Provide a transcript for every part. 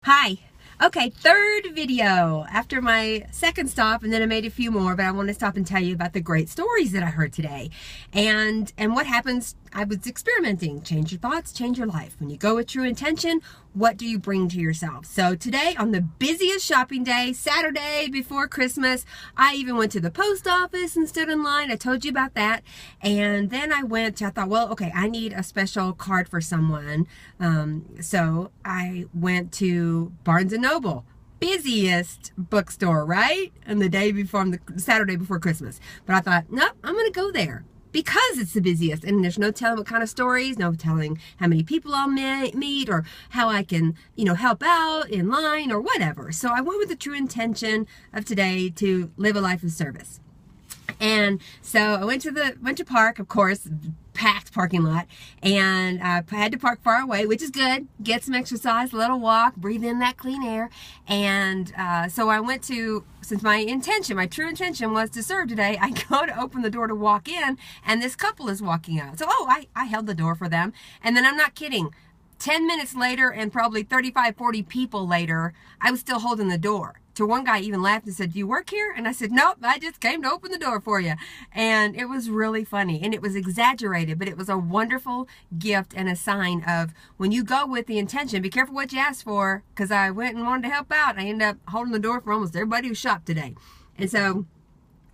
Hi. Okay, third video after my second stop, and then I made a few more, but I want to stop and tell you about the great stories that I heard today. And what happens, I was experimenting. Change your thoughts, change your life. When you go with true intention, what do you bring to yourself? So today, on the busiest shopping day, Saturday before Christmas, I even went to the post office and stood in line. I told you about that. And then I thought, well, okay, I need a special card for someone. So I went to Barnes & Noble, busiest bookstore, right? And the day before, on the Saturday before Christmas. But I thought, nope, I'm going to go there because it's the busiest. And there's no telling what kind of stories, no telling how many people I'll meet or how I can, help out in line or whatever. So I went with the true intention of today to live a life of service. And so I went to park, of course, packed parking lot, and I had to park far away, which is good. Get some exercise, a little walk, breathe in that clean air. And so I went to, since my true intention was to serve today, I go to open the door to walk in, and this couple is walking out. So, I held the door for them. And then I'm not kidding. 10 minutes later, and probably 35, 40 people later, I was still holding the door. So one guy even laughed and said, "Do you work here?" And I said, "Nope, I just came to open the door for you." And it was really funny, and it was exaggerated, but it was a wonderful gift and a sign of when you go with the intention, be careful what you ask for, because I went and wanted to help out. I ended up holding the door for almost everybody who shopped today. And so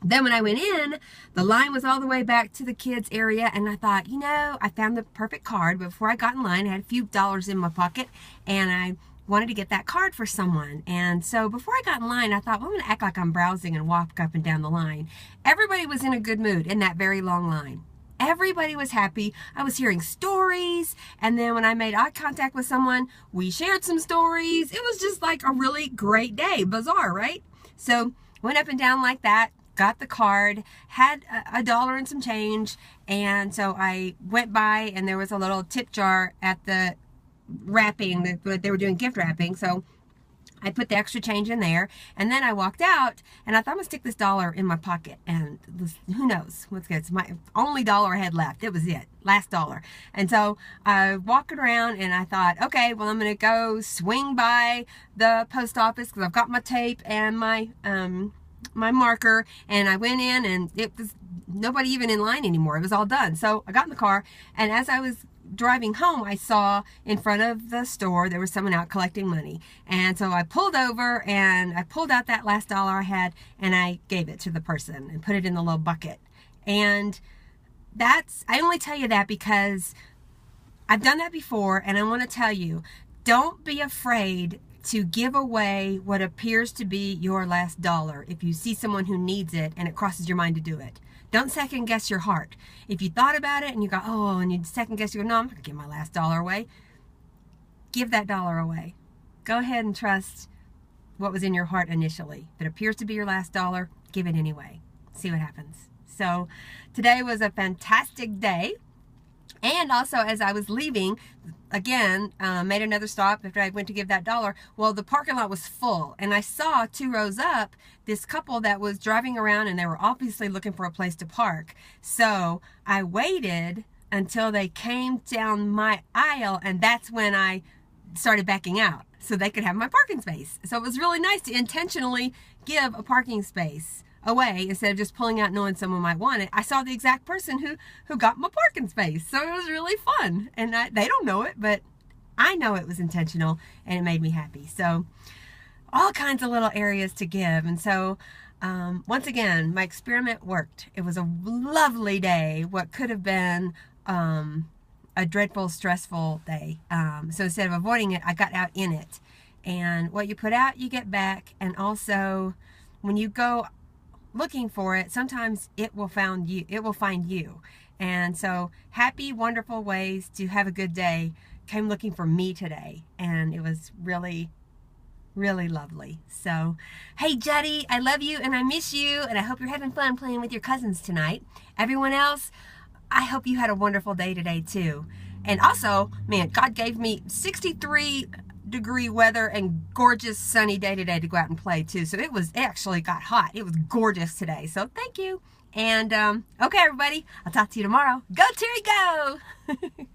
then when I went in, the line was all the way back to the kids area, and I thought, I found the perfect card. But before I got in line, I had a few dollars in my pocket, and I wanted to get that card for someone. And so before I got in line, I thought, well, I'm going to act like I'm browsing and walk up and down the line. Everybody was in a good mood in that very long line. Everybody was happy. I was hearing stories, and then when I made eye contact with someone, we shared some stories. It was just like a really great day. Bizarre, right? So went up and down like that, got the card, had a dollar and some change, and so I went by, and there was a little tip jar at the wrapping, they were doing gift wrapping, so I put the extra change in there, and then I walked out, and I thought I'm gonna stick this dollar in my pocket, and who knows what's good. It's my only dollar I had left. It was it, last dollar. And so I walked around, and I thought, okay, well, I'm gonna go swing by the post office because I've got my tape and my marker, and I went in, and it was nobody even in line anymore. It was all done. So I got in the car, and as I was driving home, I saw in front of the store there was someone out collecting money, and so I pulled over and I pulled out that last dollar I had, and I gave it to the person and put it in the little bucket. And I only tell you that because I've done that before, and I want to tell you, don't be afraid to give away what appears to be your last dollar if you see someone who needs it and it crosses your mind to do it. Don't second guess your heart. If you thought about it and you go, oh, and you second guess, you go, no, I'm not going to give my last dollar away. Give that dollar away. Go ahead and trust what was in your heart initially. If it appears to be your last dollar, give it anyway. See what happens. So today was a fantastic day. And also, as I was leaving, again, made another stop after I went to give that dollar. Well, the parking lot was full, and I saw 2 rows up this couple that was driving around, and they were obviously looking for a place to park. So I waited until they came down my aisle, and that's when I started backing out so they could have my parking space. So it was really nice to intentionally give a parking space away instead of just pulling out knowing someone might want it. I saw the exact person who got my parking space, so it was really fun. And they don't know it, but I know it was intentional, and it made me happy. So all kinds of little areas to give. And so once again, my experiment worked. It was a lovely day, what could have been a dreadful, stressful day. So instead of avoiding it, I got out in it. And what you put out, you get back. And also, when you go looking for it, sometimes it will find you. And so happy, wonderful ways to have a good day came looking for me today, and it was really, really lovely. So hey, Juddy, I love you and I miss you, and I hope you're having fun playing with your cousins tonight. Everyone else, I hope you had a wonderful day today too. And also, man, God gave me 63-degree weather and gorgeous sunny day today to go out and play too. So it actually got hot. It was gorgeous today. So thank you. And okay, everybody, I'll talk to you tomorrow. Go Terry, go!